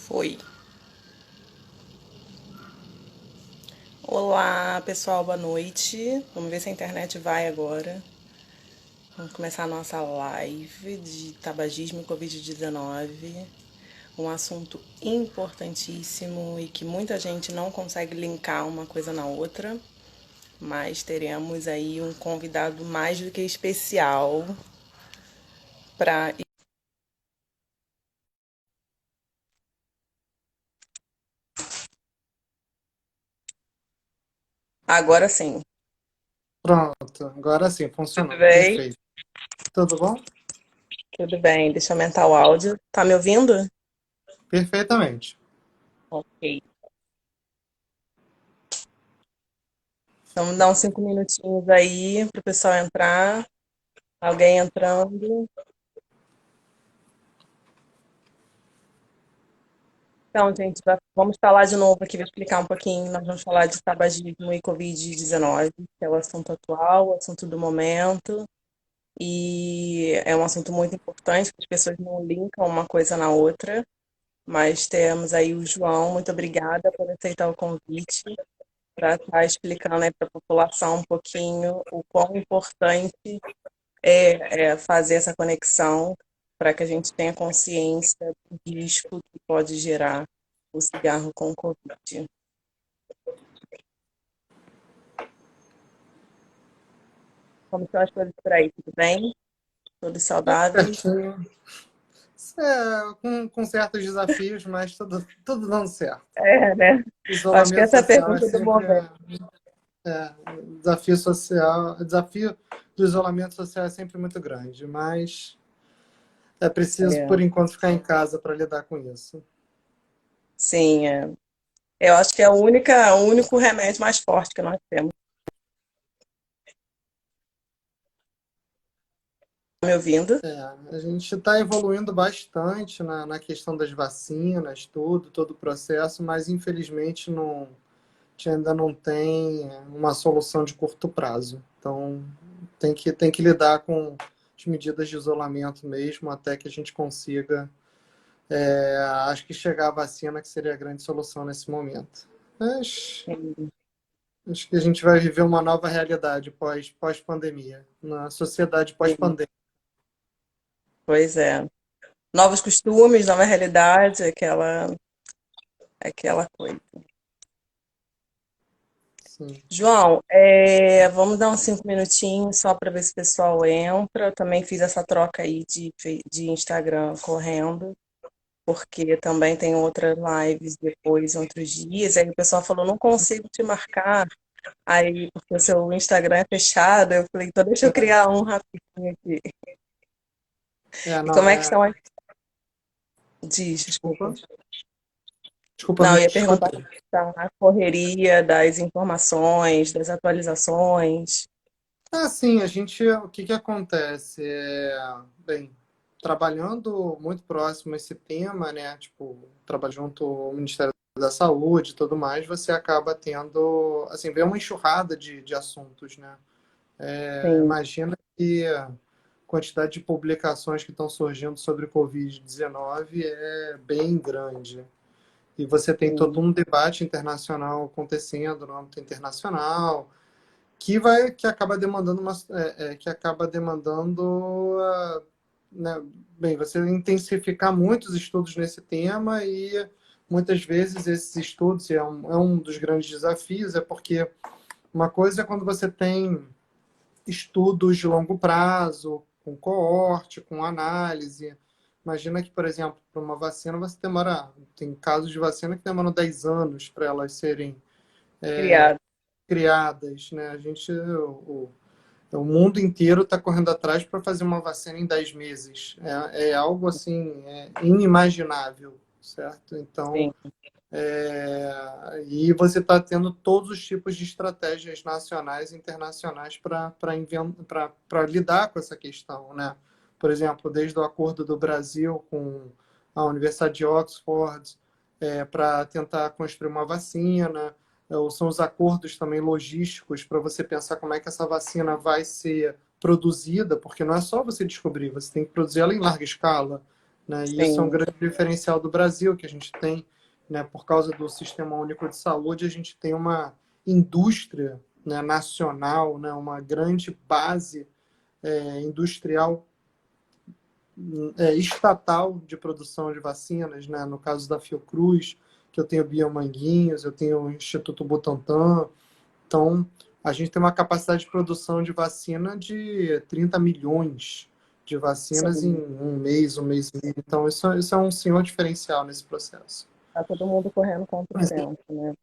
Foi. Olá, pessoal, boa noite. Vamos ver se a internet vai agora. Vamos começar a nossa live de tabagismo e Covid-19. Um assunto importantíssimo e que muita gente não consegue linkar uma coisa na outra, mas teremos aí um convidado mais do que especial para. Agora sim. Pronto, agora sim, Tudo funcionou. bem? Perfeito. Tudo bom? Tudo bem. Deixa eu aumentar o áudio. Tá me ouvindo? Perfeitamente. Ok. Então, vamos dar uns 5 minutinhos aí para o pessoal entrar. Alguém entrando. Então, gente, vamos falar de novo aqui, vou explicar um pouquinho. Nós vamos falar de tabagismo e Covid-19, que é o assunto atual, o assunto do momento. E é um assunto muito importante, porque as pessoas não linkam uma coisa na outra. Mas temos aí o João, muito obrigada por aceitar o convite, para estar explicando aí para a população um pouquinho o quão importante é fazer essa conexão para que a gente tenha consciência do risco que pode gerar o cigarro com Covid. Como estão as coisas por aí? Tudo bem? Todos saudáveis? Certinho. Com certos desafios, mas tudo dando certo. É, né? Acho que Isolamento essa é a social é pergunta do sempre momento. desafio social. O desafio do isolamento social é sempre muito grande, mas é preciso, É, por enquanto, ficar em casa para lidar com isso. sim, eu acho que é o único remédio mais forte que nós temos. Tá me ouvindo? A gente está evoluindo bastante na questão das vacinas, todo o processo, mas infelizmente a gente ainda não tem uma solução de curto prazo. Então, tem que lidar com as medidas de isolamento mesmo até que a gente consiga. Acho que chegar a vacina que seria a grande solução nesse momento. Mas Sim. acho que a gente vai viver uma nova realidade pós-pandemia, na sociedade Sim. pós-pandemia. Pois é. Novos costumes, nova realidade, aquela coisa. Sim. João, vamos dar uns 5 minutinhos só para ver se o pessoal entra. Eu também fiz essa troca aí de Instagram correndo, porque também tem outras lives depois, outros dias. Aí o pessoal falou, não consigo te marcar. Aí, porque o seu Instagram é fechado, eu falei, então deixa eu criar um rapidinho aqui. E Não, como é que estão as... Diz, desculpa. desculpa. Desculpa, Não, não eu ia te perguntar escutei. como está a correria das informações, das atualizações. Sim, o que que acontece? Bem, trabalhando muito próximo a esse tema, né? Tipo, trabalho junto ao Ministério da Saúde e tudo mais, você acaba tendo, assim, vem uma enxurrada de assuntos, né? Sim, Imagina que a quantidade de publicações que estão surgindo sobre o Covid-19 é bem grande. E você tem todo sim. um debate internacional acontecendo no âmbito internacional, que acaba demandando que acaba demandando né, bem, você intensificar muitos estudos nesse tema e muitas vezes esses estudos é um dos grandes desafios, é porque uma coisa é quando você tem estudos de longo prazo, com coorte, com análise. Imagina que, por exemplo, para uma vacina você tem casos de vacina que demoram 10 anos para elas serem Criado. criadas, né? O mundo inteiro está correndo atrás para fazer uma vacina em 10 meses. É algo assim, inimaginável, certo? Então, Sim, e você está tendo todos os tipos de estratégias nacionais e internacionais para lidar com essa questão, né? Por exemplo, desde o acordo do Brasil com a Universidade de Oxford, para tentar construir uma vacina, ou são os acordos também logísticos para você pensar como é que essa vacina vai ser produzida, porque não é só você descobrir, você tem que produzir ela em larga escala. né? E isso é um Sim, grande diferencial do Brasil, que a gente tem, né, por causa do Sistema Único de Saúde, a gente tem uma indústria, né, nacional, né, uma grande base industrial estatal de produção de vacinas, né? No caso da Fiocruz, que eu tenho Biomanguinhos, eu tenho o Instituto Butantan. Então, a gente tem uma capacidade de produção de vacina de 30 milhões de vacinas em sim. um mês e meio. Então, isso é um senhor diferencial nesse processo. Tá todo mundo correndo contra o Mas, tempo, né?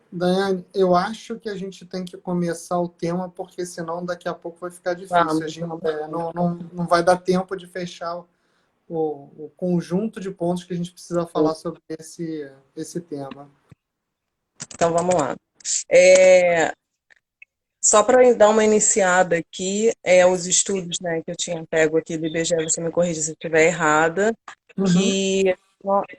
Daiane, eu acho que a gente tem que começar o tema, porque senão daqui a pouco vai ficar difícil. A Vamos, gente vamos sim. não vai dar tempo de fechar o conjunto de pontos que a gente precisa falar sobre esse tema. Então vamos lá. É, só para dar uma iniciada aqui, os estudos, né, que eu tinha pego aqui do IBGE, você me corrige se eu estiver errada, Uhum. que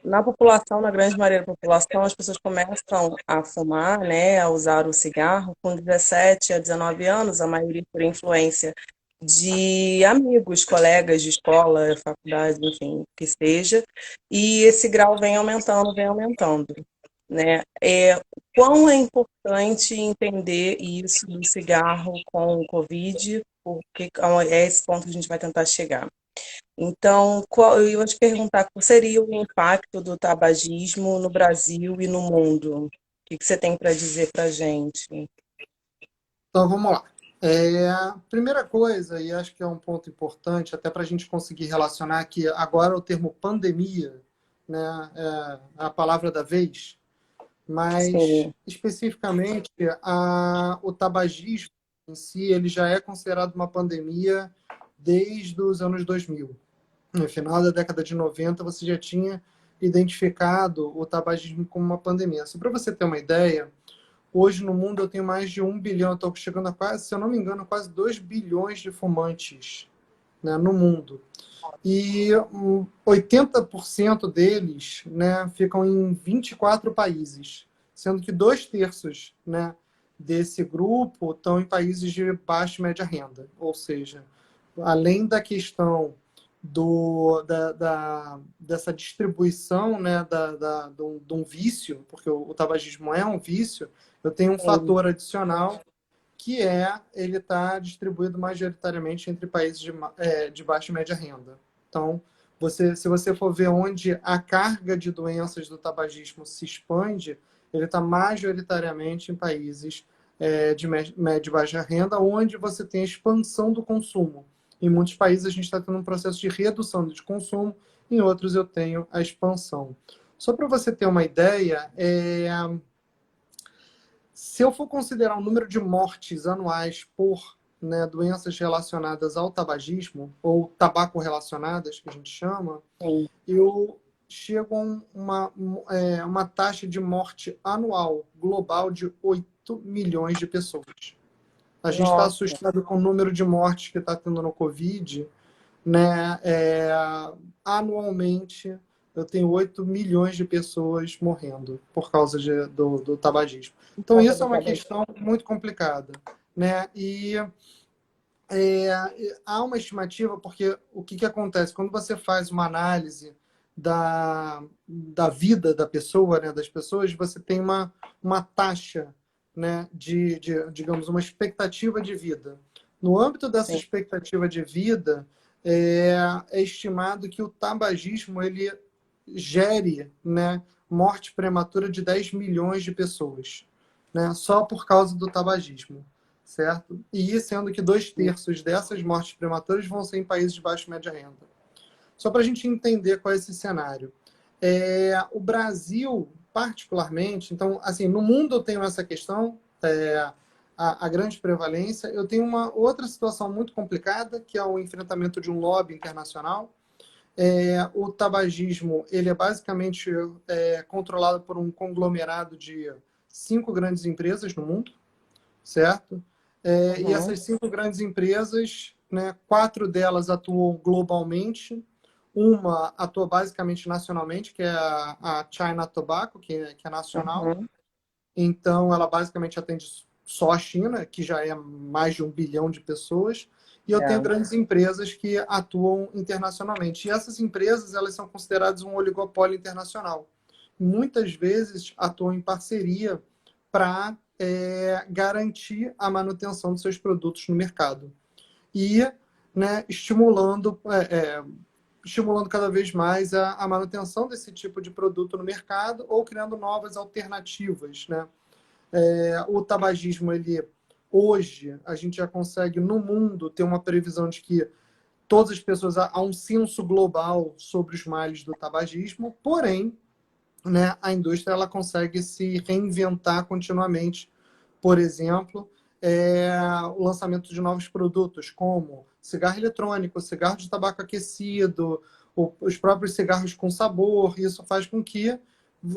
na população, na grande maioria da população, as pessoas começam a fumar, né, a usar o cigarro com 17 a 19 anos, a maioria por influência de amigos, colegas de escola, faculdade, enfim, que seja, e esse grau vem aumentando, né? Quão é importante entender isso do cigarro com o Covid, porque é esse ponto que a gente vai tentar chegar. Então, eu ia te perguntar qual seria o impacto do tabagismo no Brasil e no mundo? O que você tem para dizer para a gente? Então, vamos lá. A primeira coisa, e acho que é um ponto importante, até para a gente conseguir relacionar que agora o termo pandemia, né, é a palavra da vez, mas Sim, especificamente o tabagismo em si, ele já é considerado uma pandemia desde os anos 2000. No final da década de 90, você já tinha identificado o tabagismo como uma pandemia. Só para você ter uma ideia, hoje no mundo eu tenho mais de 1 bilhão, estou chegando a quase, se eu não me engano, quase 2 bilhões de fumantes, né, no mundo. E 80% deles, né, ficam em 24 países, sendo que 2/3, né, desse grupo estão em países de baixa e média renda. Ou seja, além da questão dessa distribuição, né, de um vício, porque o tabagismo é um vício, eu tenho um sim, fator adicional que ele está distribuído majoritariamente entre países de baixa e média renda. Então, se você for ver onde a carga de doenças do tabagismo se expande, ele está majoritariamente em países de média e baixa renda, onde você tem a expansão do consumo. Em muitos países a gente está tendo um processo de redução de consumo, em outros eu tenho a expansão. Só para você ter uma ideia, se eu for considerar o número de mortes anuais por, né, doenças relacionadas ao tabagismo, ou tabaco relacionadas, que a gente chama, sim. eu chego a uma taxa de morte anual global de 8 milhões de pessoas. A gente está Nossa, assustado com o número de mortes que está tendo no Covid, né? Anualmente, eu tenho 8 milhões de pessoas morrendo por causa do tabagismo. por Então, conta isso do é uma tabagismo. questão muito complicada, né? E é, há uma estimativa, porque o que acontece? Quando você faz uma análise da vida da pessoa, né, das pessoas, você tem uma taxa, né, digamos, uma expectativa de vida. No âmbito dessa Sim, expectativa de vida, é, é estimado que o tabagismo ele gere, né, morte prematura de 10 milhões de pessoas, né, só por causa do tabagismo, certo? E sendo que 2/3 dessas mortes prematuras vão ser em países de baixa e média renda. Só para a gente entender qual é esse cenário. O Brasil, particularmente, então, assim, no mundo eu tenho essa questão, a grande prevalência. Eu tenho uma outra situação muito complicada, que é o enfrentamento de um lobby internacional. O tabagismo, ele é basicamente controlado por um conglomerado de 5 grandes empresas no mundo, certo? E uhum, essas 5 grandes empresas, né, 4 delas atuam globalmente, uma atua basicamente nacionalmente, que é a China Tobacco, que é nacional. uhum, Então, ela basicamente atende só a China, que já é mais de 1 bilhão de pessoas. e eu tenho É. grandes empresas que atuam internacionalmente. E essas empresas, elas são consideradas um oligopólio internacional. Muitas vezes atuam em parceria para garantir a manutenção dos seus produtos no mercado. E, né, estimulando cada vez mais a manutenção desse tipo de produto no mercado ou criando novas alternativas, né? O tabagismo, hoje, a gente já consegue, no mundo, ter uma previsão de que todas as pessoas, há um senso global sobre os males do tabagismo, porém, né, a indústria ela consegue se reinventar continuamente. Por exemplo, o lançamento de novos produtos, como cigarro eletrônico, cigarro de tabaco aquecido, os próprios cigarros com sabor. Isso faz com que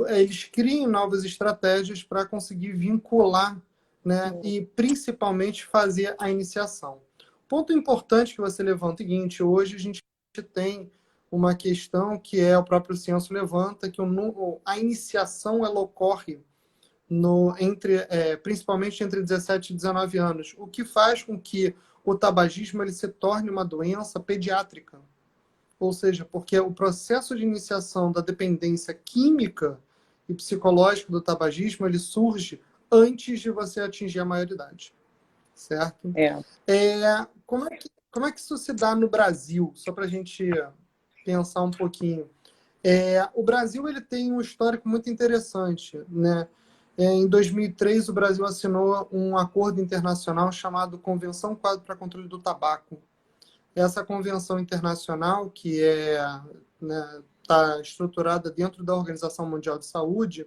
eles criem novas estratégias para conseguir vincular, né, e principalmente fazer a iniciação. Ponto importante que você levanta é o seguinte: hoje a gente tem uma questão que o próprio Ciência levanta, que a iniciação ela ocorre principalmente entre 17 e 19 anos, o que faz com que o tabagismo ele se torne uma doença pediátrica. Ou seja, porque o processo de iniciação da dependência química e psicológica do tabagismo ele surge antes de você atingir a maioridade. Certo? É. Como é que isso se dá no Brasil? Só para a gente pensar um pouquinho. O Brasil ele tem um histórico muito interessante, né? Em 2003, o Brasil assinou um acordo internacional chamado Convenção Quadro para Controle do Tabaco. Essa convenção internacional, que está estruturada dentro da Organização Mundial de Saúde,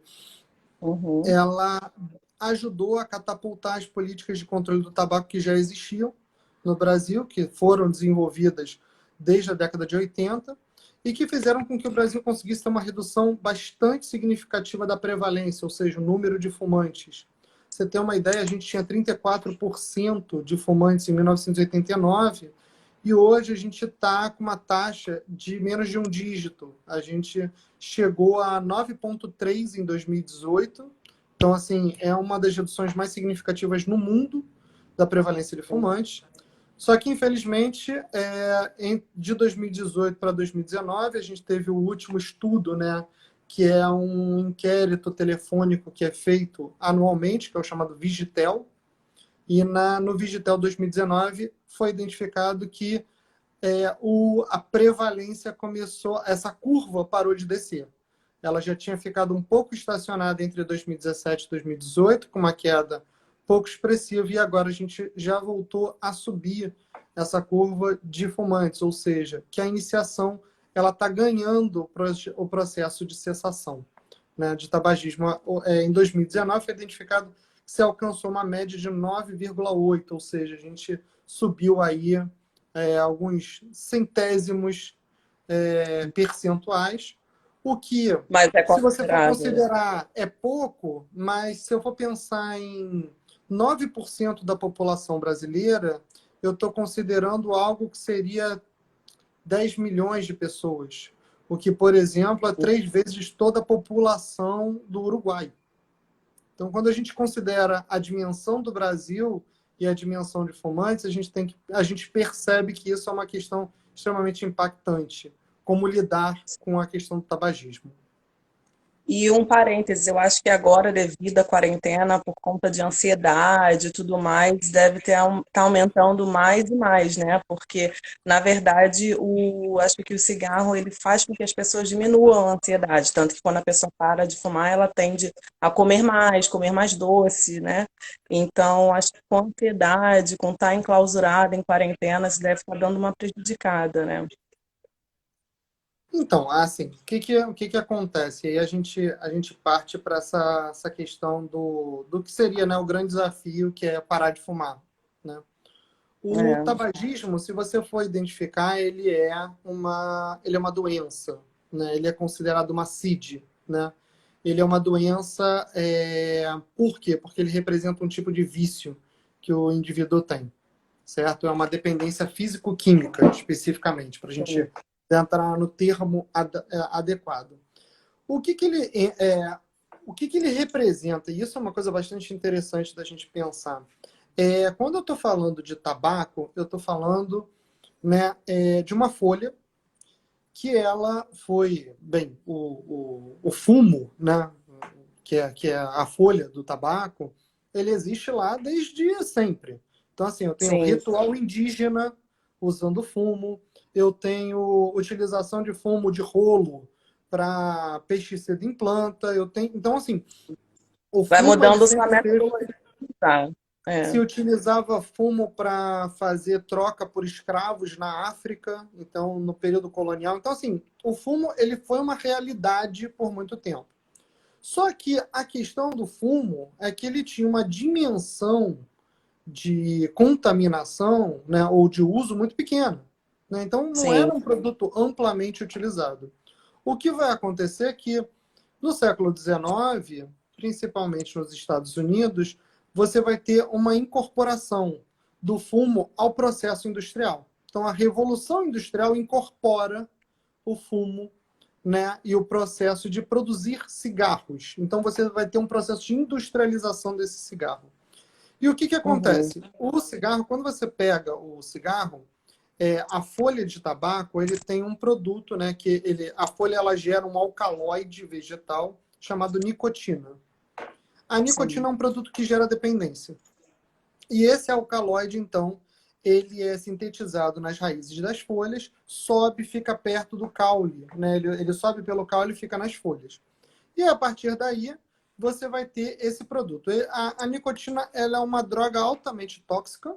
Uhum. ela ajudou a catapultar as políticas de controle do tabaco que já existiam no Brasil, que foram desenvolvidas desde a década de 80, e que fizeram com que o Brasil conseguisse ter uma redução bastante significativa da prevalência, ou seja, o número de fumantes. Você tem uma ideia, a gente tinha 34% de fumantes em 1989, e hoje a gente está com uma taxa de menos de um dígito. A gente chegou a 9,3 em 2018. Então, assim, é uma das reduções mais significativas no mundo da prevalência de fumantes. Só que, infelizmente, de 2018 para 2019, a gente teve o último estudo, né, que é um inquérito telefônico que é feito anualmente, que é o chamado Vigitel. E no Vigitel 2019 foi identificado que a prevalência começou, essa curva parou de descer. Ela já tinha ficado um pouco estacionada entre 2017 e 2018, com uma queda pouco expressiva, e agora a gente já voltou a subir essa curva de fumantes, ou seja, que a iniciação ela está ganhando o processo de cessação, né, de tabagismo. Em 2019 foi identificado que se alcançou uma média de 9,8, ou seja, a gente subiu aí alguns centésimos percentuais, o que, Mas é se você for considerável. considerar, é pouco, mas se eu for pensar em 9% da população brasileira, eu estou considerando algo que seria 10 milhões de pessoas, o que, por exemplo, é 3 vezes toda a população do Uruguai. Então, quando a gente considera a dimensão do Brasil e a dimensão de fumantes, a gente percebe que isso é uma questão extremamente impactante. Como lidar com a questão do tabagismo. E um parêntese, eu acho que agora, devido à quarentena, por conta de ansiedade e tudo mais, deve tá aumentando mais e mais, né? Porque, na verdade, acho que o cigarro ele faz com que as pessoas diminuam a ansiedade, tanto que quando a pessoa para de fumar, ela tende a comer mais doce, né? Então, acho que com a ansiedade, com estar enclausurada em quarentena, isso deve estar dando uma prejudicada, né? Então, assim, o que acontece? E aí a gente parte para essa questão do que seria, né, o grande desafio, que é parar de fumar, né? O É, tabagismo, se você for identificar, ele é uma doença, né? Ele é considerado uma CID, né? Ele é uma doença, por quê? Porque ele representa um tipo de vício que o indivíduo tem, certo? É uma dependência físico-química, especificamente, para a sim. gente entrar no termo adequado. O que que ele o que que ele representa? E isso é uma coisa bastante interessante da gente pensar. Quando eu estou falando de tabaco, eu estou falando, né, de uma folha que ela foi, bem, o fumo, né, que é a folha do tabaco, ele existe lá desde sempre. Então, assim, eu tenho Sim. ritual indígena usando fumo, eu tenho utilização de fumo de rolo para pesticida em planta, eu tenho... Então, assim, o Vai fumo, ele mudando sua sempre esteve... metodologia. Tá. É. Se utilizava fumo para fazer troca por escravos na África, então no período colonial. Então, assim, o fumo ele foi uma realidade por muito tempo. Só que a questão do fumo é que ele tinha uma dimensão de contaminação, né, ou de uso muito pequena. Né? Então, não Sim. era um produto amplamente utilizado. O que vai acontecer é que no século XIX, principalmente nos Estados Unidos, você vai ter uma incorporação do fumo ao processo industrial. Então, a Revolução Industrial incorpora o fumo, né, e o processo de produzir cigarros. Então, você vai ter um processo de industrialização desse cigarro. E o que, que Uhum. acontece? O cigarro, quando você pega o cigarro, a folha de tabaco ele tem um produto, né, que a folha ela gera um alcaloide vegetal chamado nicotina. A Sim. nicotina é um produto que gera dependência. E esse alcaloide, então, ele é sintetizado nas raízes das folhas, sobe, fica perto do caule, né? Ele sobe pelo caule e fica nas folhas. E a partir daí, você vai ter esse produto. A nicotina ela é uma droga altamente tóxica,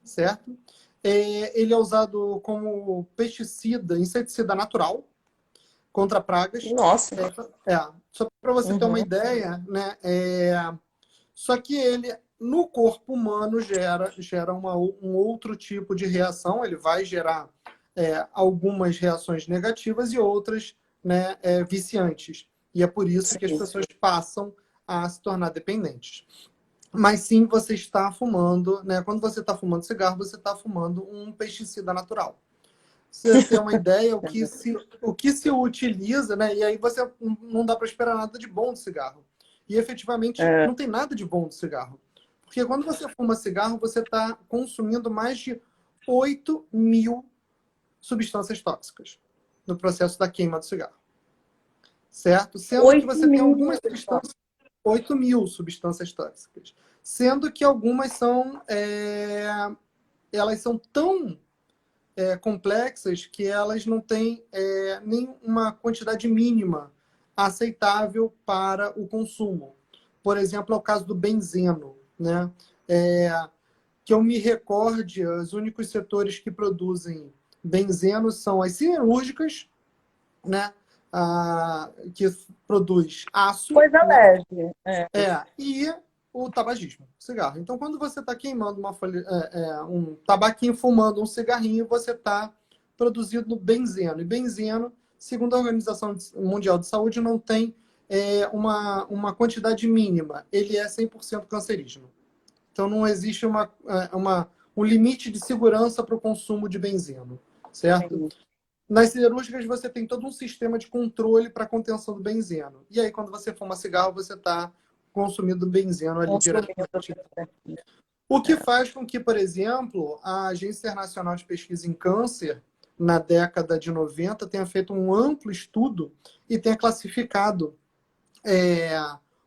certo? Ele é usado como pesticida, inseticida natural contra pragas. Nossa. Só para você ter uma Uhum. ideia, né? Só que ele, no corpo humano, gera um outro tipo de reação. Ele vai gerar algumas reações negativas e outras, né, viciantes. E é por isso que as Sim. pessoas passam a se tornar dependentes. Mas sim, você está fumando, né? Quando você está fumando cigarro, você está fumando um pesticida natural. Você tem uma ideia o que se utiliza, né? E aí você não dá para esperar nada de bom do cigarro. E efetivamente É. não tem nada de bom do cigarro. Porque quando você fuma cigarro, você está consumindo mais de 8.000 substâncias tóxicas no processo da queima do cigarro. Certo? Sendo que Oito você tem mil. algumas substâncias, 8.000 substâncias tóxicas. Sendo que algumas elas são tão complexas que elas não têm nem uma quantidade mínima aceitável para o consumo. Por exemplo, é o caso do benzeno, né? É, que eu me recorde, os únicos setores que produzem benzeno são as siderúrgicas, né? Que produz aço, Coisa né? leve. É. E o tabagismo, cigarro. Então, quando você está queimando uma folha, um tabaquinho, fumando um cigarrinho, você está produzindo benzeno. E benzeno, segundo a Organização Mundial de Saúde, não tem uma quantidade mínima. Ele é 100% cancerígeno. Então, não existe um limite de segurança para o consumo de benzeno, certo? Sim. Nas siderúrgicas, você tem todo um sistema de controle para contenção do benzeno. E aí, quando você fuma cigarro, você está consumindo benzeno ali Consumindo. diretamente. O que É. faz com que, por exemplo, a Agência Internacional de Pesquisa em Câncer, na década de 90, tenha feito um amplo estudo e tenha classificado é,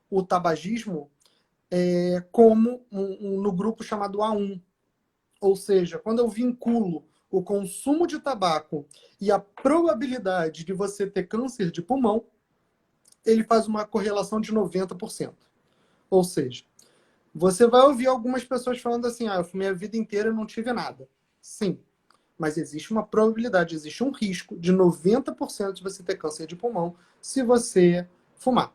o tabagismo como no grupo chamado A1. Ou seja, quando eu vinculo o consumo de tabaco e a probabilidade de você ter câncer de pulmão, ele faz uma correlação de 90%. Ou seja, você vai ouvir algumas pessoas falando assim: eu fumei a vida inteira e não tive nada. Sim, mas existe uma probabilidade, existe um risco de 90% de você ter câncer de pulmão se você fumar.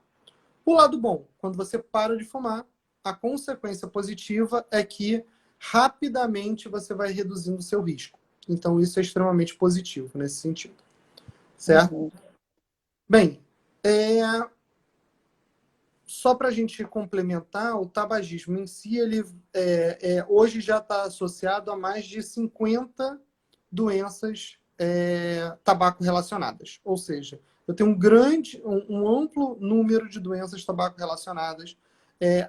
O lado bom, quando você para de fumar, a consequência positiva é que rapidamente você vai reduzindo o seu risco. Então, isso é extremamente positivo nesse sentido. Certo? Uhum. Bem, só para a gente complementar, o tabagismo em si, ele hoje já está associado a mais de 50 doenças tabaco relacionadas. Ou seja, eu tenho um amplo número de doenças tabaco relacionadas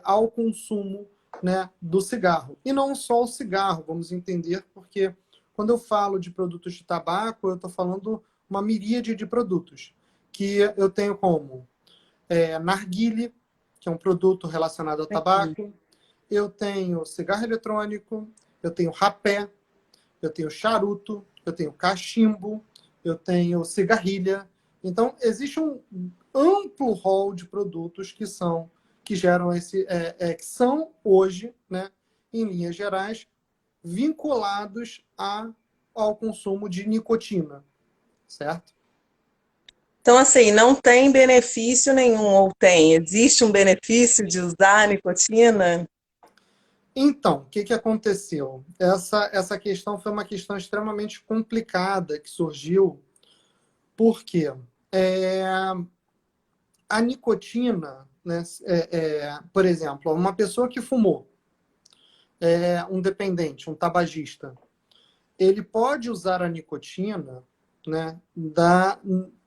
ao consumo né, do cigarro. E não só o cigarro, vamos entender, porque quando eu falo de produtos de tabaco, eu estou falando uma miríade de produtos, que eu tenho como narguile, que é um produto relacionado ao Sim. tabaco, eu tenho cigarro eletrônico, eu tenho rapé, eu tenho charuto, eu tenho cachimbo, eu tenho cigarrilha. Então, existe um amplo rol de produtos que geram que são hoje, né, em linhas gerais, vinculados ao consumo de nicotina, certo? Então, assim, não tem benefício nenhum, ou tem? Existe um benefício de usar a nicotina? Então, o que, que aconteceu? Essa questão foi uma questão extremamente complicada que surgiu, porque é, a nicotina, né, por exemplo, uma pessoa que fumou, um dependente, um tabagista, ele pode usar a nicotina, né,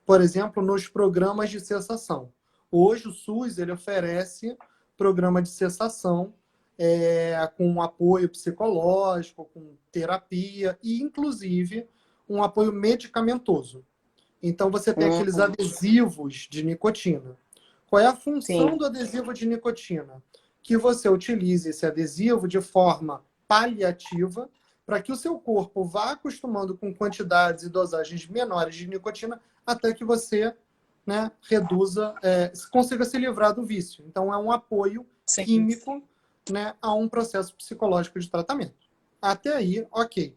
por exemplo, nos programas de cessação. Hoje o SUS ele oferece programa de cessação com apoio psicológico, com terapia e, inclusive, um apoio medicamentoso. Então, você tem aqueles Uhum, adesivos de nicotina. Qual é a função sim, do adesivo de nicotina? Que você utilize esse adesivo de forma paliativa para que o seu corpo vá acostumando com quantidades e dosagens menores de nicotina até que você, né, reduza, consiga se livrar do vício. Então, é um apoio sim. químico, né, a um processo psicológico de tratamento. Até aí, ok.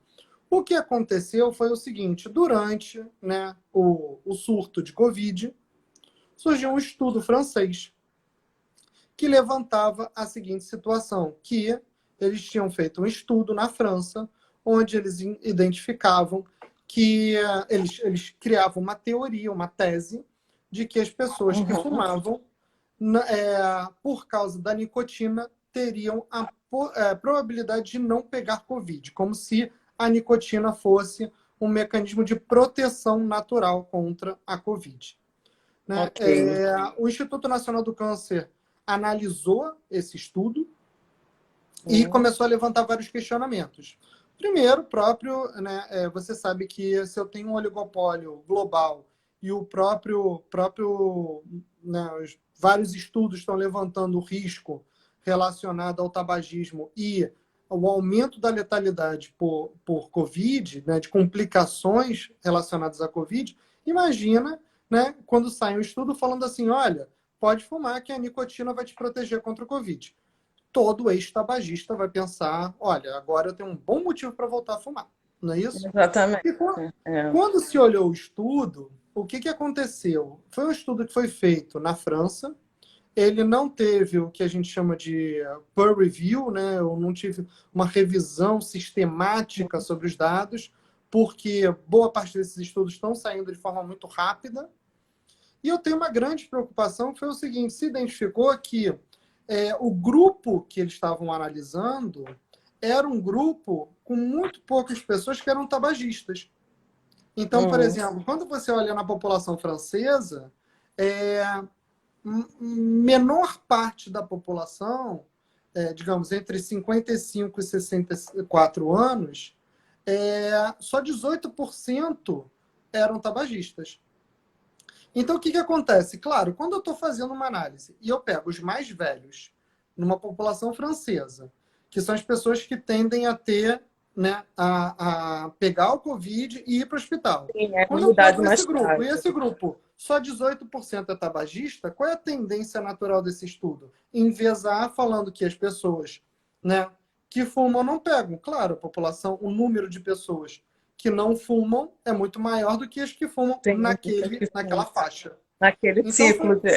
O que aconteceu foi o seguinte: durante, né, o surto de Covid, surgiu um estudo francês que levantava a seguinte situação, que eles tinham feito um estudo na França, onde eles identificavam que eles criavam uma teoria, uma tese, de que as pessoas que Uhum, fumavam, por causa da nicotina, teriam a probabilidade de não pegar Covid, como se a nicotina fosse um mecanismo de proteção natural contra a Covid. Né? ok. O Instituto Nacional do Câncer analisou esse estudo e Uhum, começou a levantar vários questionamentos. Primeiro, né, você sabe que se eu tenho um oligopólio global e o né, vários estudos estão levantando o risco relacionado ao tabagismo e o aumento da letalidade por Covid, né, de complicações relacionadas à Covid, imagina, né, quando sai um estudo falando assim, olha, pode fumar que a nicotina vai te proteger contra o Covid. Todo ex-tabagista vai pensar, olha, agora eu tenho um bom motivo para voltar a fumar, não é isso? exatamente. E É. quando se olhou o estudo, o que, que aconteceu? Foi um estudo que foi feito na França, ele não teve o que a gente chama de peer review, né? Eu não tive uma revisão sistemática sobre os dados, porque boa parte desses estudos estão saindo de forma muito rápida. E eu tenho uma grande preocupação, que foi o seguinte, se identificou que o grupo que eles estavam analisando era um grupo com muito poucas pessoas que eram tabagistas. Então, por Uhum, exemplo, quando você olha na população francesa, é, menor parte da população, digamos, entre 55 e 64 anos, só 18% eram tabagistas. Então, o que, que acontece? Claro, quando eu estou fazendo uma análise e eu pego os mais velhos numa população francesa, que são as pessoas que tendem a ter, né, a pegar o Covid e ir para o hospital. sim, é a Quando eu imunidade pego mais esse grupo, e frágil. esse grupo só 18% é tabagista, qual é a tendência natural desse estudo? Envesar falando que as pessoas, né, que fumam não pegam. Claro, a população, o número de pessoas que não fumam é muito maior do que as que fumam Sim, porque naquela faixa. naquele Então, ciclo de.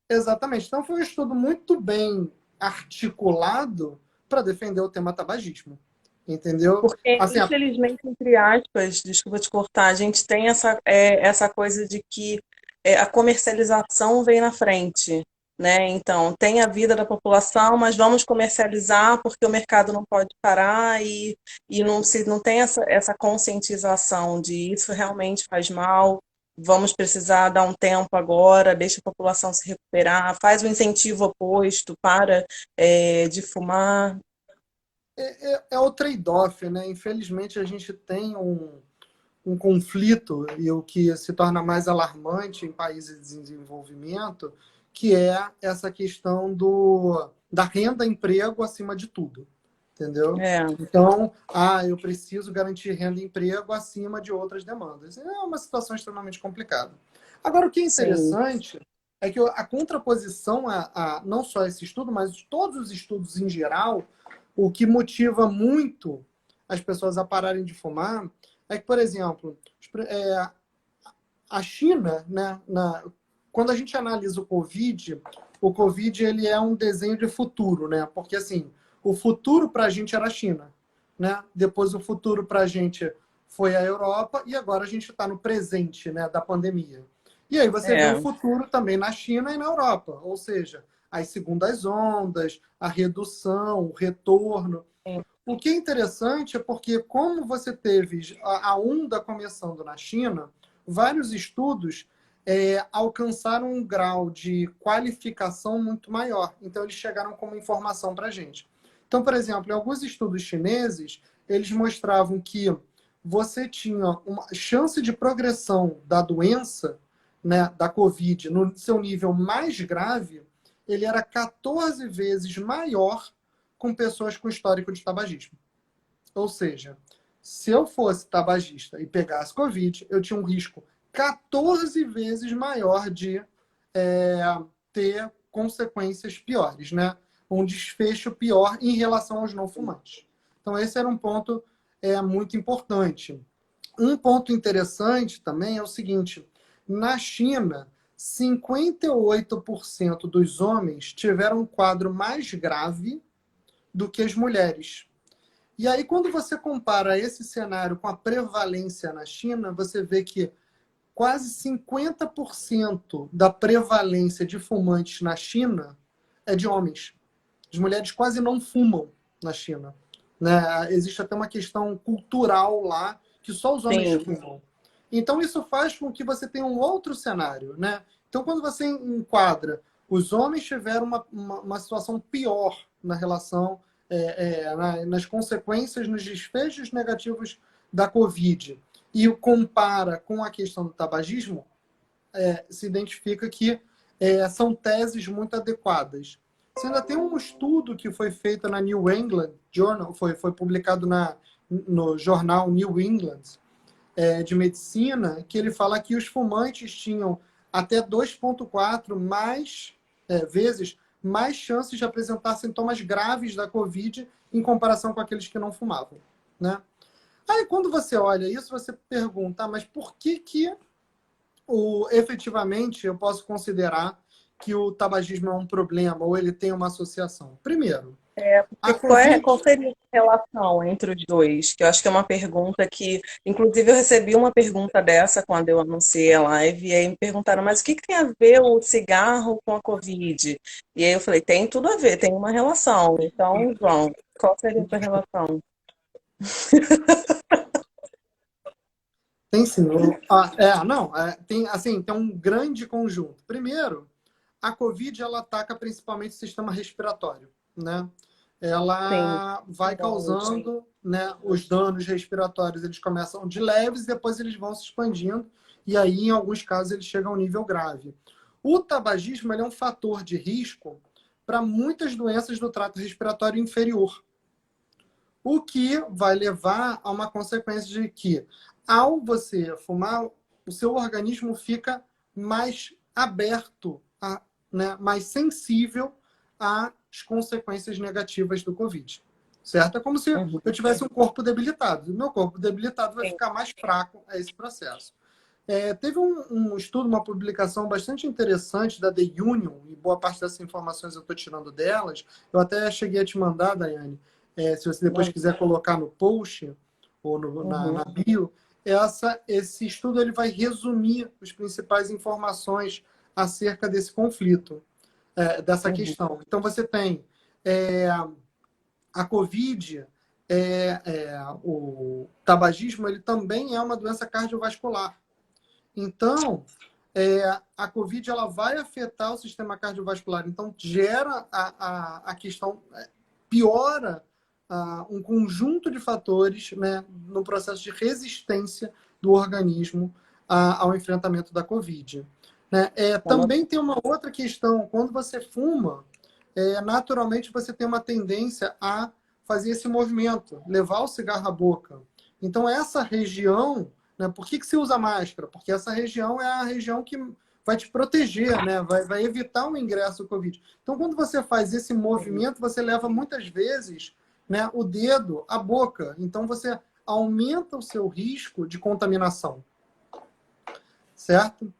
exatamente. Então, foi um estudo muito bem articulado para defender o tema tabagismo. Entendeu? Porque, Assim, infelizmente, entre aspas, desculpa te cortar, a gente tem essa coisa de que a comercialização vem na frente, né? Então, tem a vida da população, mas vamos comercializar porque o mercado não pode parar e não tem essa conscientização de isso realmente faz mal, vamos precisar dar um tempo agora, deixa a população se recuperar, faz o incentivo oposto, para de fumar. É o trade-off, né? Infelizmente, a gente tem um conflito, e o que se torna mais alarmante em países de desenvolvimento, que é essa questão da renda emprego acima de tudo, entendeu? É, Então, eu preciso garantir renda e emprego acima de outras demandas. É uma situação extremamente complicada. Agora, o que é sim, interessante é que a contraposição a não só esse estudo, mas todos os estudos em geral, o que motiva muito as pessoas a pararem de fumar é que, por exemplo, a China, né, quando a gente analisa o Covid ele é um desenho de futuro, né? Porque assim, o futuro para a gente era a China, né? Depois o futuro para a gente foi a Europa e agora a gente está no presente, né, da pandemia. E aí você vê o é, futuro também na China e na Europa, ou seja, as segundas ondas, a redução, o retorno. sim, O que é interessante é porque, como você teve a onda começando na China, vários estudos alcançaram um grau de qualificação muito maior. Então, eles chegaram com uma informação para a gente. Então, por exemplo, em alguns estudos chineses, eles mostravam que você tinha uma chance de progressão da doença, né, da Covid, no seu nível mais grave, ele era 14 vezes maior com pessoas com histórico de tabagismo. Ou seja, se eu fosse tabagista e pegasse Covid, eu tinha um risco 14 vezes maior de é, ter consequências piores, né? Um desfecho pior em relação aos não fumantes. Então, esse era um ponto muito importante. Um ponto interessante também é o seguinte: na China, 58% dos homens tiveram um quadro mais grave do que as mulheres. E aí, quando você compara esse cenário com a prevalência na China, você vê que quase 50% da prevalência de fumantes na China é de homens. As mulheres quase não fumam na China. Né? Existe até uma questão cultural lá que só os homens sim, fumam. Então, isso faz com que você tenha um outro cenário. Né? Então, quando você enquadra, os homens tiveram uma situação pior na relação, nas consequências, nos desfechos negativos da Covid, e o compara com a questão do tabagismo, se identifica que são teses muito adequadas. Você ainda tem um estudo que foi feito na New England Journal, foi publicado no jornal New England de medicina, que ele fala que os fumantes tinham até 2,4 vezes mais chances de apresentar sintomas graves da Covid em comparação com aqueles que não fumavam. Né? Aí, quando você olha isso, você pergunta, mas por que efetivamente eu posso considerar que o tabagismo é um problema ou ele tem uma associação? Primeiro, a porque qual Covid. seria a relação entre os dois? Que eu acho que é uma pergunta que, inclusive, eu recebi uma pergunta dessa quando eu anunciei a live, e aí me perguntaram, mas o que tem a ver o cigarro com a Covid? E aí eu falei, tem tudo a ver, tem uma relação. Então, João, qual seria essa relação? Tem sim. Não, tem, assim, tem um grande conjunto. Primeiro, a Covid ela ataca principalmente o sistema respiratório, né? Sim, Ela vai verdade. causando, né, os danos respiratórios, eles começam de leves, depois eles vão se expandindo, e aí, em alguns casos, eles chegam a um nível grave. O tabagismo ele é um fator de risco para muitas doenças do trato respiratório inferior, o que vai levar a uma consequência de que, ao você fumar, o seu organismo fica mais aberto, né, mais sensível às consequências negativas do Covid. Certo? É como se Uhum, eu tivesse um corpo debilitado. O meu corpo debilitado vai sim, ficar mais fraco a esse processo. Teve um estudo, uma publicação bastante interessante da The Union, e boa parte dessas informações eu estou tirando delas. Eu até cheguei a te mandar, Daiane, se você depois mano, quiser colocar no post ou na uhum, bio, esse estudo ele vai resumir as principais informações acerca desse conflito, dessa uhum, questão. Então, você tem a COVID, o tabagismo, ele também é uma doença cardiovascular. Então, a COVID ela vai afetar o sistema cardiovascular. Então, gera a questão, piora um conjunto de fatores, né, no processo de resistência do organismo ao enfrentamento da COVID. Né? Também tem uma outra questão. Quando você fuma, naturalmente você tem uma tendência a fazer esse movimento, levar o cigarro à boca. Então, essa região, né, por que se usa máscara? Porque essa região é a região que vai te proteger, né? Vai evitar o ingresso do Covid. Então, quando você faz esse movimento, você leva muitas vezes, né, o dedo à boca. Então, você aumenta o seu risco de contaminação, certo?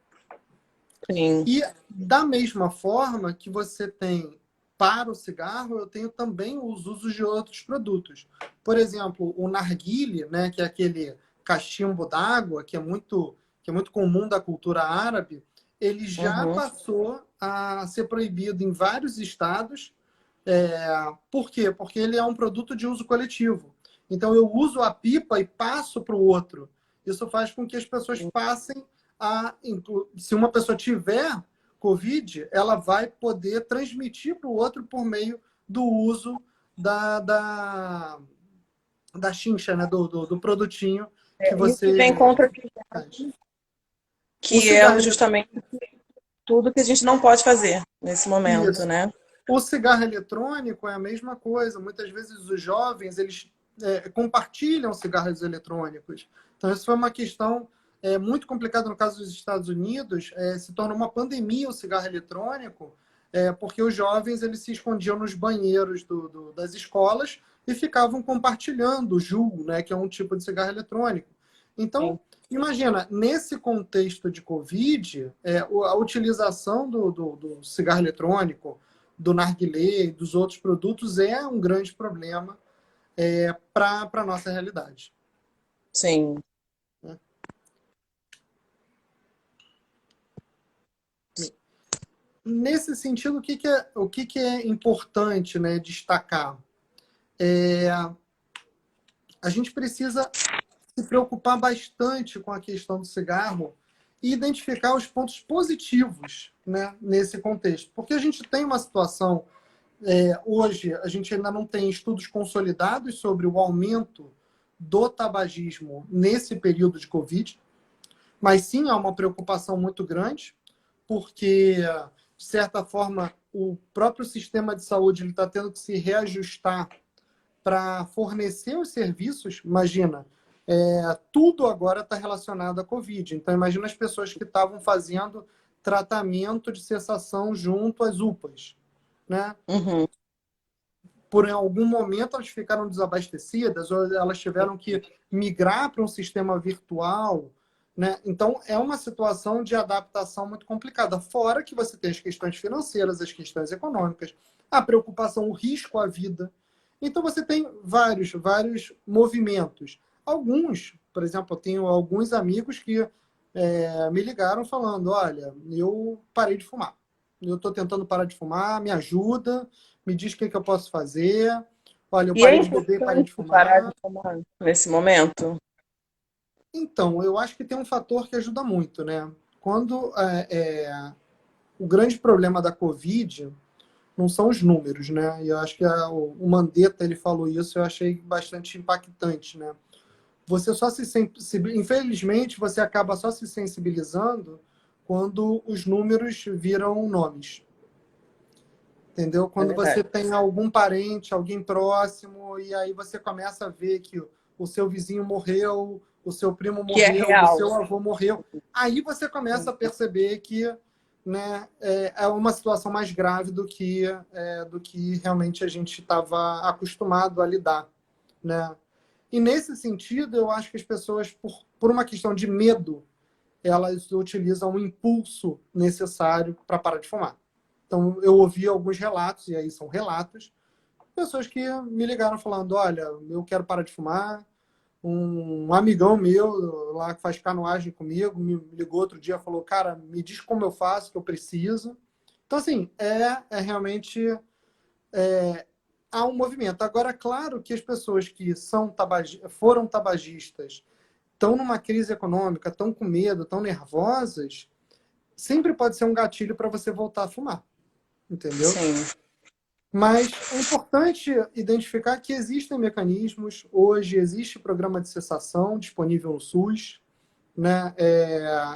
Sim. E da mesma forma que você tem para o cigarro, eu tenho também os usos de outros produtos. Por exemplo, o narguile, né, que é aquele cachimbo d'água, que é muito comum da cultura árabe, ele já Uhum. passou a ser proibido em vários estados. Por quê? Porque ele é um produto de uso coletivo. Então, eu uso a pipa e passo para o outro. Isso faz com que as pessoas passem se uma pessoa tiver Covid, ela vai poder transmitir para o outro por meio do uso da, da, da chincha, né? do produtinho que E o que você vem contra faz. O que é cigarro justamente tudo que a gente não pode fazer nesse momento, isso. né? O cigarro eletrônico é a mesma coisa. Muitas vezes os jovens eles compartilham cigarros eletrônicos. Então isso foi uma questão muito complicada no caso dos Estados Unidos. Se tornou uma pandemia o cigarro eletrônico, porque os jovens eles se escondiam nos banheiros das escolas e ficavam compartilhando o juul, né, que é um tipo de cigarro eletrônico. Então Sim. imagina, nesse contexto de Covid, a utilização do cigarro eletrônico, do narguilé e dos outros produtos é um grande problema para a nossa realidade. Sim. Né? Nesse sentido, o que é importante, né, destacar? A gente precisa se preocupar bastante com a questão do cigarro e identificar os pontos positivos, né, nesse contexto. Porque a gente tem uma situação, hoje, a gente ainda não tem estudos consolidados sobre o aumento do tabagismo nesse período de Covid, mas sim há uma preocupação muito grande, porque, de certa forma, o próprio sistema de saúde está tendo que se reajustar para fornecer os serviços. Imagina, tudo agora está relacionado à Covid. Então, imagina as pessoas que estavam fazendo tratamento de cessação junto às UPAs, né? Uhum. Por algum momento elas ficaram desabastecidas ou elas tiveram que migrar para um sistema virtual, né? Então é uma situação de adaptação muito complicada. Fora que você tem as questões financeiras, as questões econômicas, a preocupação, o risco à vida. Então você tem vários movimentos. Alguns, por exemplo, eu tenho alguns amigos que me ligaram falando: olha, eu parei de fumar. Eu estou tentando parar de fumar, me ajuda, me diz o que eu posso fazer. Olha, eu E é parei de beber e parei importante de parar de fumar. fumar nesse momento? Então, eu acho que tem um fator que ajuda muito, né? Quando o grande problema da Covid não são os números, né? E eu acho que o Mandetta ele falou isso, eu achei bastante impactante, né? Você só infelizmente, você acaba só se sensibilizando quando os números viram nomes. Entendeu? É Quando você verdade. tem algum parente, alguém próximo, e aí você começa a ver que o seu vizinho morreu, o seu primo Que é morreu, o real. seu avô morreu. Aí você começa a perceber que, né, é uma situação mais grave do que realmente a gente estava acostumado a lidar, né? E nesse sentido, eu acho que as pessoas, por uma questão de medo, elas utilizam o impulso necessário para parar de fumar. Então, eu ouvi alguns relatos, e aí são relatos, pessoas que me ligaram falando: olha, eu quero parar de fumar. Um amigão meu lá que faz canoagem comigo me ligou outro dia e falou: cara, me diz como eu faço, que eu preciso. Então, assim, realmente há um movimento. Agora, claro que as pessoas que foram tabagistas estão numa crise econômica, estão com medo, estão nervosas, sempre pode ser um gatilho para você voltar a fumar, entendeu? Sim. Mas é importante identificar que existem mecanismos. Hoje existe programa de cessação disponível no SUS, né?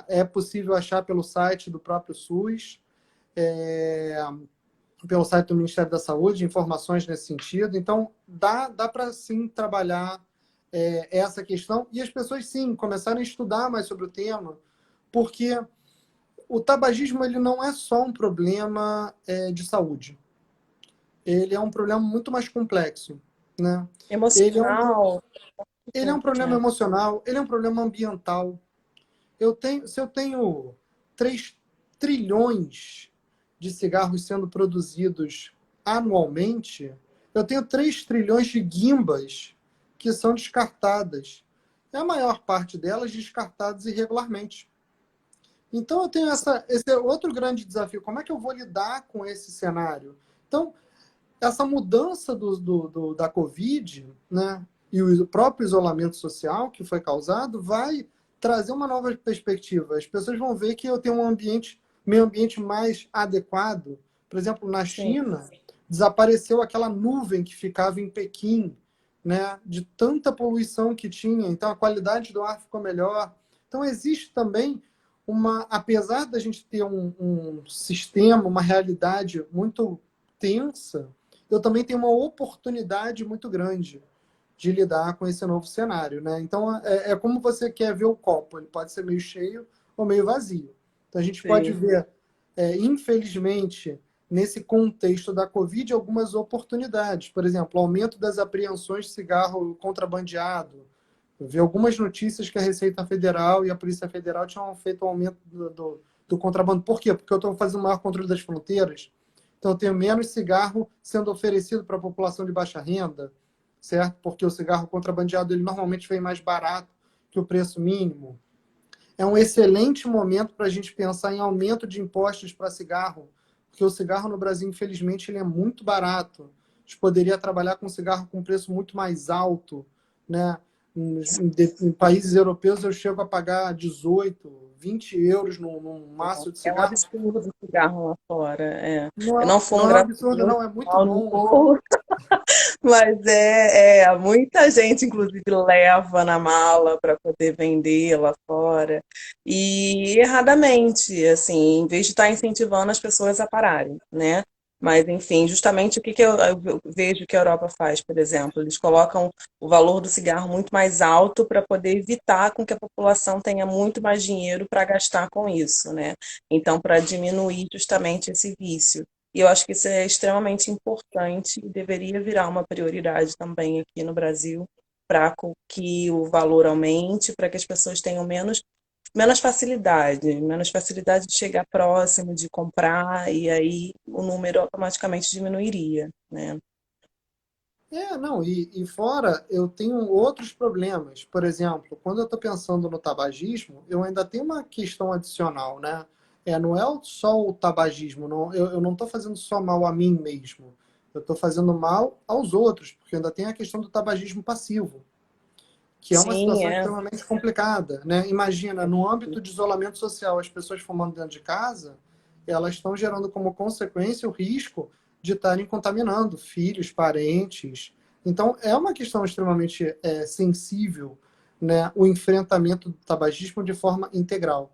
É possível achar pelo site do próprio SUS, pelo site do Ministério da Saúde, informações nesse sentido. Então, dá para sim trabalhar essa questão e as pessoas sim começarem a estudar mais sobre o tema, porque o tabagismo ele não é só um problema de saúde. Ele é um problema muito mais complexo, né? Ele é um, Emocional. ele é um problema Né? emocional, ele é um problema ambiental. Se eu tenho 3 trilhões de cigarros sendo produzidos anualmente, eu tenho 3 trilhões de guimbas que são descartadas. E a maior parte delas descartadas irregularmente. Então eu tenho esse é outro grande desafio. Como é que eu vou lidar com esse cenário? Então, essa mudança da Covid, né, e o próprio isolamento social que foi causado vai trazer uma nova perspectiva. As pessoas vão ver que eu tenho meio ambiente mais adequado. Por exemplo, na Sim. China, desapareceu aquela nuvem que ficava em Pequim, né, de tanta poluição que tinha. Então, a qualidade do ar ficou melhor. Então, existe também apesar da gente ter um sistema, uma realidade muito tensa, eu também tenho uma oportunidade muito grande de lidar com esse novo cenário, né? Então, é como você quer ver o copo. Ele pode ser meio cheio ou meio vazio. Então, a gente pode Sim. ver, infelizmente, nesse contexto da Covid, algumas oportunidades. Por exemplo, aumento das apreensões de cigarro contrabandeado. Eu vi algumas notícias que a Receita Federal e a Polícia Federal tinham feito um aumento do contrabando. Por quê? Porque eu estou fazendo o maior controle das fronteiras. Então, eu tenho menos cigarro sendo oferecido para a população de baixa renda, certo? Porque o cigarro contrabandeado ele normalmente vem mais barato que o preço mínimo. É um excelente momento para a gente pensar em aumento de impostos para cigarro, porque o cigarro no Brasil, infelizmente, ele é muito barato. A gente poderia trabalhar com cigarro com preço muito mais alto, né? Em países europeus eu chego a pagar 18, 20 euros num maço de É um cigarro. absurdo o cigarro lá fora. É. Eu Não, não não fumo, é um graças a absurdo, Deus, não, é muito não bom. fumo, mas muita gente, inclusive, leva na mala para poder vender lá fora. E erradamente, assim, em vez de estar incentivando as pessoas a pararem, né? Mas, enfim, justamente o que eu vejo que a Europa faz, por exemplo, eles colocam o valor do cigarro muito mais alto para poder evitar com que a população tenha muito mais dinheiro para gastar com isso, né? Então, para diminuir justamente esse vício. E eu acho que isso é extremamente importante e deveria virar uma prioridade também aqui no Brasil, para que o valor aumente, para que as pessoas tenham menos facilidade de chegar próximo, de comprar, e aí o número automaticamente diminuiria, né? Não, e fora eu tenho outros problemas. Por exemplo, quando eu estou pensando no tabagismo, eu ainda tenho uma questão adicional, né? Não é só o tabagismo, não, eu não estou fazendo só mal a mim mesmo. Eu estou fazendo mal aos outros, porque ainda tem a questão do tabagismo passivo, que é uma Sim, situação é. extremamente complicada, né? Imagina, no âmbito de isolamento social, as pessoas fumando dentro de casa, elas estão gerando como consequência o risco de estarem contaminando filhos, parentes. Então, é uma questão extremamente sensível, né? O enfrentamento do tabagismo de forma integral.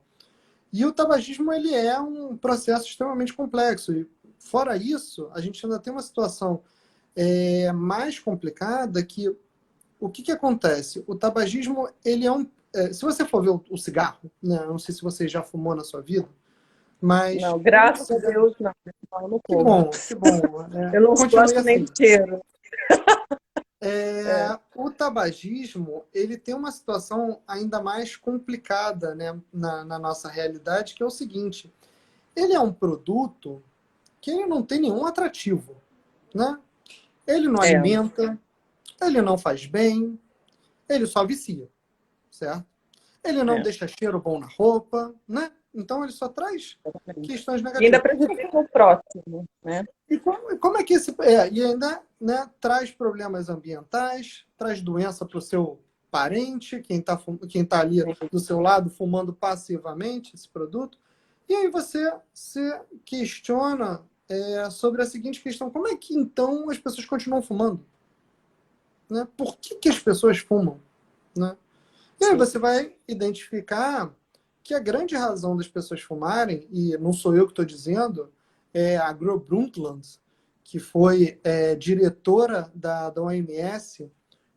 E o tabagismo ele é um processo extremamente complexo. E, fora isso, a gente ainda tem uma situação mais complicada que o que acontece? O tabagismo, ele é um. Se você for ver o cigarro, né? Eu não sei se você já fumou na sua vida, mas Não, o graças a cigarro. Deus, não, eu não Que como. bom, que bom. Eu não Continue gosto nem assim. do cheiro. É, O tabagismo, ele tem uma situação ainda mais complicada, né, na nossa realidade, que é o seguinte: ele é um produto que ele não tem nenhum atrativo, né? Ele não é, alimenta, ele não faz bem, ele só vicia, certo? Ele não é, deixa cheiro bom na roupa, né? Então ele só traz exatamente. questões E ainda negativas. prejudica o próximo, né? E como é que esse. E ainda, né, traz problemas ambientais, traz doença para o seu parente, quem tá ali sim, do seu lado fumando passivamente esse produto. E aí você se questiona sobre a seguinte questão: como é que então as pessoas continuam fumando? Né? Por que as pessoas fumam? Né? E aí sim. você vai identificar que a grande razão das pessoas fumarem, e não sou eu que estou dizendo, é a Gro Brundtland, que foi diretora da OMS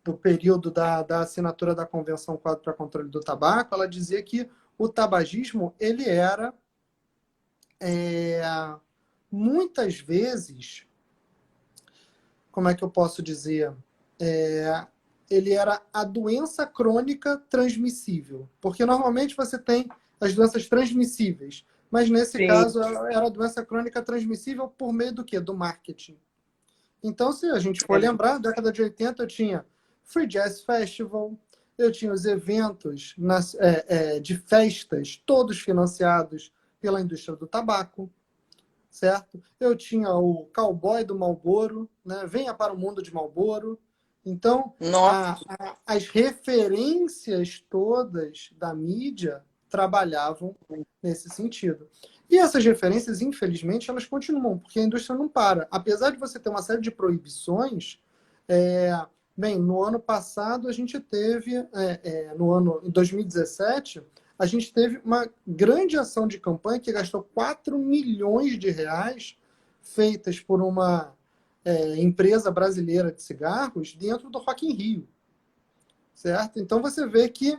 no período da assinatura da Convenção Quadro para Controle do Tabaco. Ela dizia que o tabagismo ele era é, muitas vezes, como é que eu posso dizer? É, ele era a doença crônica transmissível. Porque normalmente você tem as doenças transmissíveis, mas nesse Sim, caso era a doença crônica transmissível por meio do quê? Do marketing. Então, se a gente for é, lembrar, na década de 80 eu tinha Free Jazz Festival, eu tinha os eventos de festas, todos financiados pela indústria do tabaco, certo? Eu tinha o Cowboy do Marlboro, né? Venha para o mundo de Marlboro. Então, nossa, as referências todas da mídia trabalhavam nesse sentido. E essas referências, infelizmente, elas continuam, porque a indústria não para. Apesar de você ter uma série de proibições, é, bem, no ano passado a gente teve, em 2017, a gente teve uma grande ação de campanha que gastou 4 milhões de reais feitas por uma empresa brasileira de cigarros dentro do Rock in Rio, certo? Então você vê que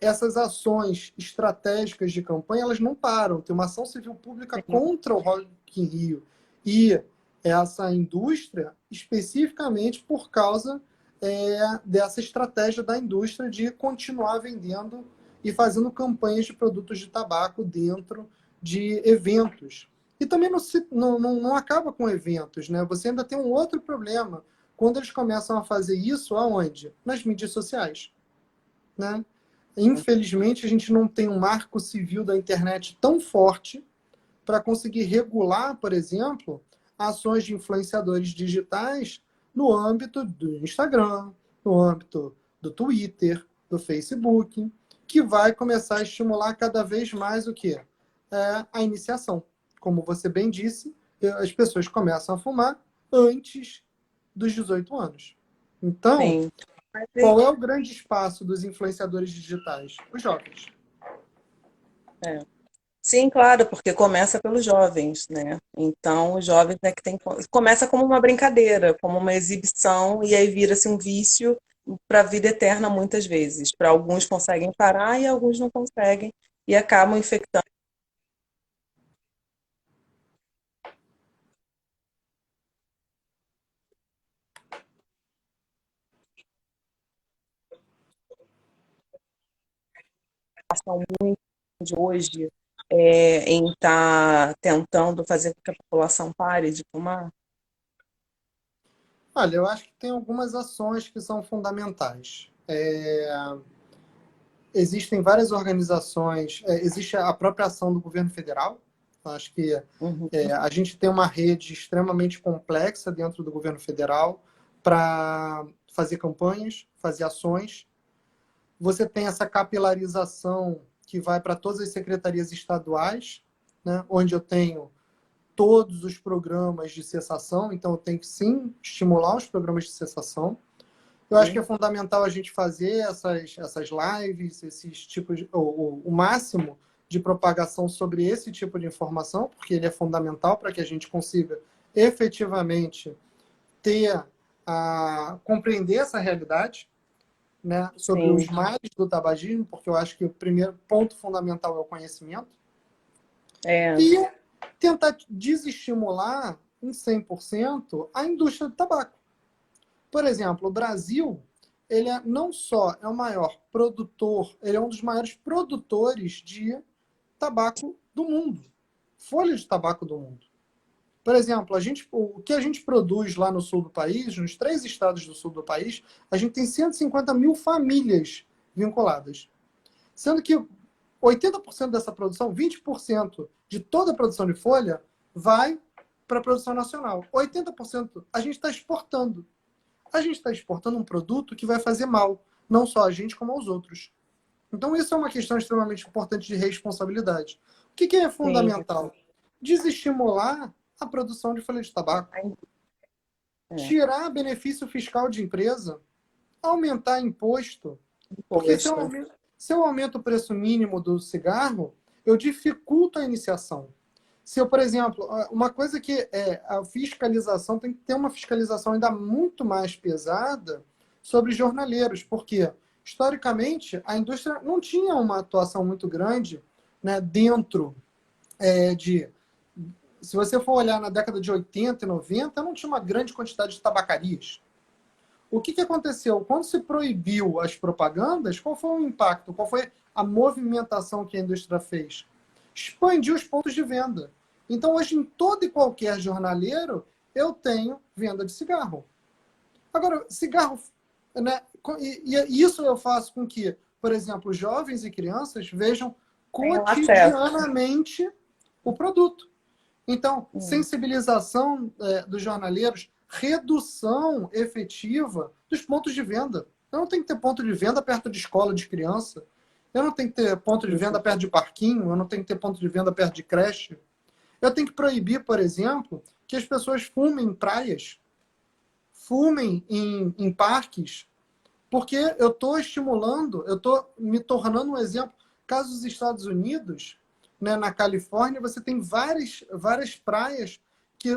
essas ações estratégicas de campanha elas não param. Tem uma ação civil pública sim, contra o Rock in Rio e essa indústria especificamente por causa dessa estratégia da indústria de continuar vendendo e fazendo campanhas de produtos de tabaco dentro de eventos. E também não acaba com eventos, né? Você ainda tem um outro problema quando eles começam a fazer isso aonde? Nas mídias sociais, né? Infelizmente, a gente não tem um marco civil da internet tão forte para conseguir regular, por exemplo, ações de influenciadores digitais no âmbito do Instagram, no âmbito do Twitter, do Facebook, que vai começar a estimular cada vez mais o quê? A iniciação. Como você bem disse, as pessoas começam a fumar antes dos 18 anos. Então, sim. Mas, qual é o grande espaço dos influenciadores digitais? Os jovens. é. Sim, claro, porque começa pelos jovens, né? Então, os jovens é que tem. Começa como uma brincadeira, como uma exibição, e aí vira-se um vício para a vida eterna, muitas vezes. Para alguns conseguem parar e alguns não conseguem, e acabam infectando a população muito de hoje em estar tentando fazer com que a população pare de fumar. Olha, eu acho que tem algumas ações que são fundamentais. Existem várias organizações, existe a própria ação do governo federal. Eu acho que Uhum, a gente tem uma rede extremamente complexa dentro do governo federal para fazer campanhas, fazer ações. Você tem essa capilarização que vai para todas as secretarias estaduais, né, onde eu tenho todos os programas de cessação, então eu tenho que sim estimular os programas de cessação. Eu acho que sim, é fundamental a gente fazer essas lives, esses tipos o máximo de propagação sobre esse tipo de informação, porque ele é fundamental para que a gente consiga efetivamente ter compreender essa realidade, né, sobre os sim, males do tabagismo, porque eu acho que o primeiro ponto fundamental é o conhecimento. é, E tentar desestimular em 100% a indústria do tabaco. Por exemplo, o Brasil, ele não só é o maior produtor, ele é um dos maiores produtores de tabaco do mundo, folha de tabaco do mundo. Por exemplo, o que a gente produz lá no sul do país, nos 3 estados do sul do país, a gente tem 150 mil famílias vinculadas. Sendo que 80% dessa produção, 20% de toda a produção de folha, vai para a produção nacional. 80% a gente está exportando. A gente está exportando um produto que vai fazer mal. não só a gente, como aos outros. Então, isso é uma questão extremamente importante de responsabilidade. O que é Sim. fundamental? Desestimular a produção de folha de tabaco, É, tirar benefício fiscal de empresa, aumentar imposto, porque imposto. se eu aumento o preço mínimo do cigarro, eu dificulto a iniciação. Se eu, por exemplo, uma coisa que é a fiscalização, tem que ter uma fiscalização ainda muito mais pesada sobre jornaleiros, porque historicamente a indústria não tinha uma atuação muito grande, né, dentro de. Se você for olhar na década de 80 e 90, não tinha uma grande quantidade de tabacarias. O que aconteceu? Quando se proibiu as propagandas, qual foi o impacto? Qual foi a movimentação que a indústria fez? Expandiu os pontos de venda. Então, hoje, em todo e qualquer jornaleiro, eu tenho venda de cigarro. Agora, cigarro, né? E isso eu faço com que, por exemplo, jovens e crianças vejam Tem o acesso. cotidianamente o produto. Então, Hum. sensibilização dos jornaleiros, redução efetiva dos pontos de venda. Eu não tenho que ter ponto de venda perto de escola de criança. Eu não tenho que ter ponto de venda perto de parquinho. Eu não tenho que ter ponto de venda perto de creche. Eu tenho que proibir, por exemplo, que as pessoas fumem em praias, fumem em parques, porque eu estou estimulando, eu estou me tornando um exemplo. Caso os Estados Unidos, né, na Califórnia, você tem várias praias que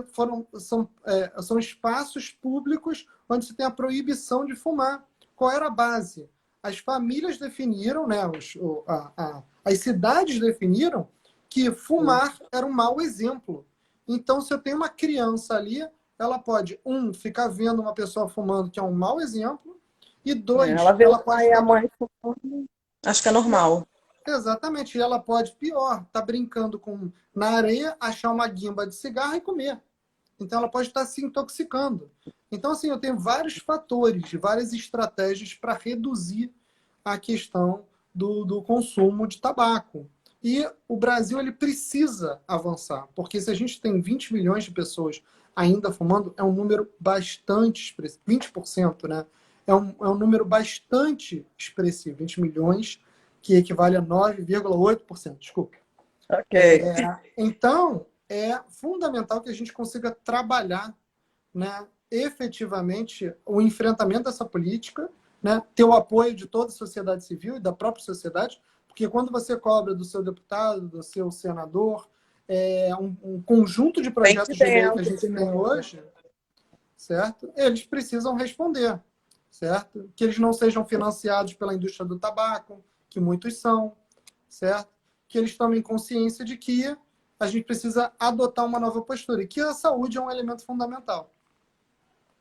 são espaços públicos onde você tem a proibição de fumar. Qual era a base? As famílias definiram, né, as cidades definiram que fumar era um mau exemplo. Então, se eu tenho uma criança ali, ela pode, ficar vendo uma pessoa fumando, que é um mau exemplo, e Ela dois, vê o ela pode pai e a estar. mãe fumando, acho que é normal. Exatamente, e ela pode, pior, estar brincando na areia, achar uma guimba de cigarro e comer. Então ela pode estar se intoxicando. Então, assim, eu tenho vários fatores, várias estratégias para reduzir a questão do consumo de tabaco. E o Brasil ele precisa avançar, porque se a gente tem 20 milhões de pessoas ainda fumando, é um número bastante expressivo. 20%, né? É um número bastante expressivo. 20 milhões, que equivale a 9,8%. Desculpa. Ok. Então, é fundamental que a gente consiga trabalhar, né, efetivamente o enfrentamento dessa política, né, ter o apoio de toda a sociedade civil e da própria sociedade, porque quando você cobra do seu deputado, do seu senador, um conjunto de Vem de projetos de lei que a dentro gente tem primeiro. hoje, certo? Eles precisam responder, certo? Que eles não sejam financiados pela indústria do tabaco, que muitos são, certo? Que eles tomem consciência de que a gente precisa adotar uma nova postura e que a saúde é um elemento fundamental.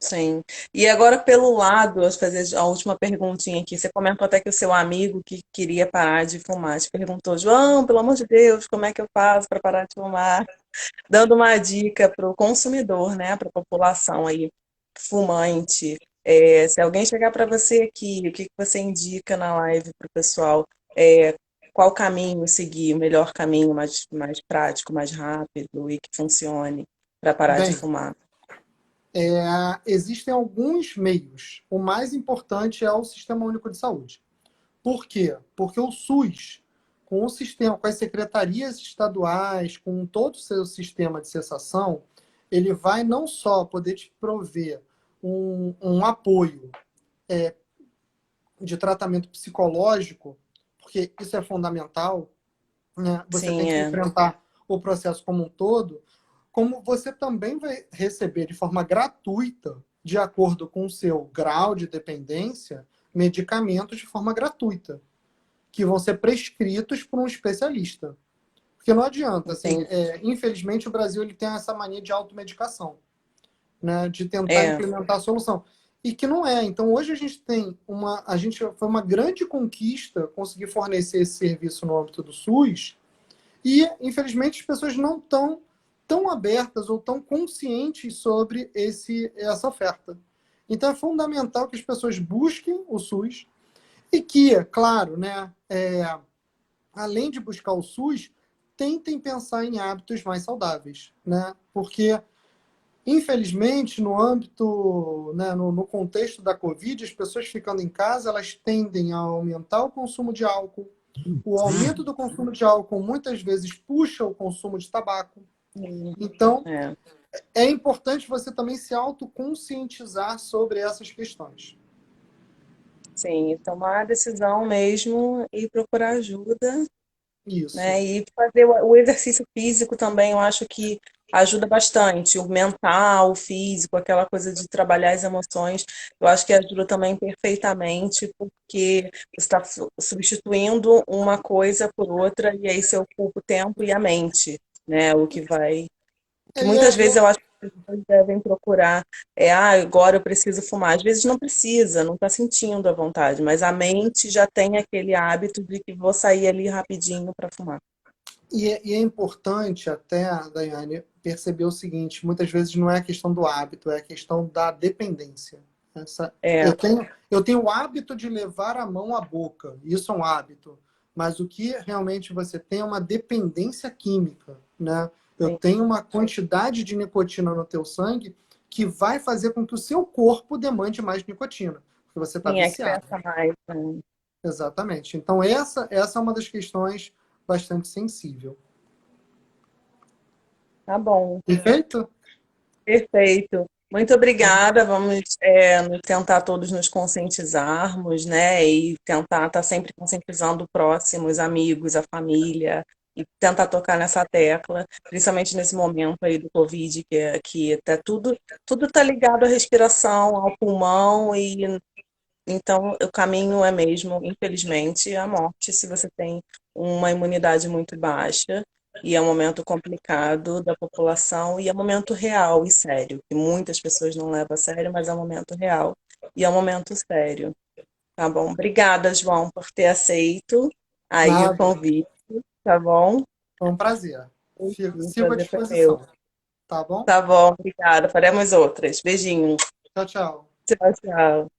Sim. E agora, pelo lado, eu vou fazer a última perguntinha aqui. Você comentou até que o seu amigo que queria parar de fumar te perguntou, João, pelo amor de Deus, como é que eu faço para parar de fumar? Dando uma dica para o consumidor, né, para a população aí fumante. Se alguém chegar para você aqui, o que que você indica na live para o pessoal? É, qual caminho seguir, o melhor caminho, mais prático, mais rápido e que funcione para parar de Bem, fumar? existem alguns meios. O mais importante é o Sistema Único de Saúde. Por quê? Porque o SUS, com o sistema, com as secretarias estaduais, com todo o seu sistema de cessação, ele vai não só poder te prover um apoio de tratamento psicológico, porque isso é fundamental, né? Você tem Sim, que é. enfrentar o processo como um todo, como você também vai receber de forma gratuita, de acordo com o seu grau de dependência, medicamentos de forma gratuita, que vão ser prescritos por um especialista. Porque não adianta, assim, Entendi. infelizmente o Brasil ele tem essa mania de automedicação, né, de tentar É, implementar a solução. E que não é. Então, hoje a gente tem foi uma grande conquista conseguir fornecer esse serviço no âmbito do SUS, e, infelizmente, as pessoas não estão tão abertas ou tão conscientes sobre essa oferta. Então, é fundamental que as pessoas busquem o SUS e que, é claro, né, além de buscar o SUS, tentem pensar em hábitos mais saudáveis, né? Porque Infelizmente, no âmbito, né, no contexto da Covid, as pessoas ficando em casa, elas tendem a aumentar o consumo de álcool. O aumento do consumo de álcool muitas vezes puxa o consumo de tabaco. Sim, Então, é. é importante você também se autoconscientizar sobre essas questões. Sim, tomar a decisão mesmo e procurar ajuda, Isso. né? E fazer o exercício físico também, eu acho que ajuda bastante. O mental, o físico, aquela coisa de trabalhar as emoções, eu acho que ajuda também perfeitamente, porque você está substituindo uma coisa por outra e aí você ocupa o tempo e a mente, né? O que vai que E muitas é, vezes eu acho que as pessoas devem procurar, agora eu preciso fumar. Às vezes não precisa, não está sentindo a vontade, mas a mente já tem aquele hábito de que vou sair ali rapidinho para fumar. e é importante até, Daiane, perceber o seguinte, muitas vezes não é a questão do hábito, é a questão da dependência. É, Eu tenho o hábito de levar a mão à boca, isso é um hábito, mas o que realmente você tem é uma dependência química, né? Eu sim, tenho uma quantidade de nicotina no teu sangue que vai fazer com que o seu corpo demande mais nicotina, porque você está sim, é que viciado. pesa mais, né? Exatamente. Então, essa é uma das questões bastante sensível. Tá bom, Perfeito? perfeito. Muito obrigada. Vamos, tentar todos nos conscientizarmos, né? E tentar estar sempre conscientizando o próximo, os amigos, a família, e tentar tocar nessa tecla, principalmente nesse momento aí do Covid, que tá tudo está ligado à respiração, ao pulmão, e então o caminho é mesmo, infelizmente, a morte se você tem uma imunidade muito baixa. E é um momento complicado da população e é um momento real e sério, que muitas pessoas não levam a sério, mas é um momento real e é um momento sério. Tá bom? Obrigada, João, por ter aceito aí o Nada. convite, tá bom? Foi um prazer. O Sigo à prazer foi meu. disposição. Tá bom? Tá bom, obrigada. Faremos outras. Beijinho. Tchau, tchau. Tchau, tchau.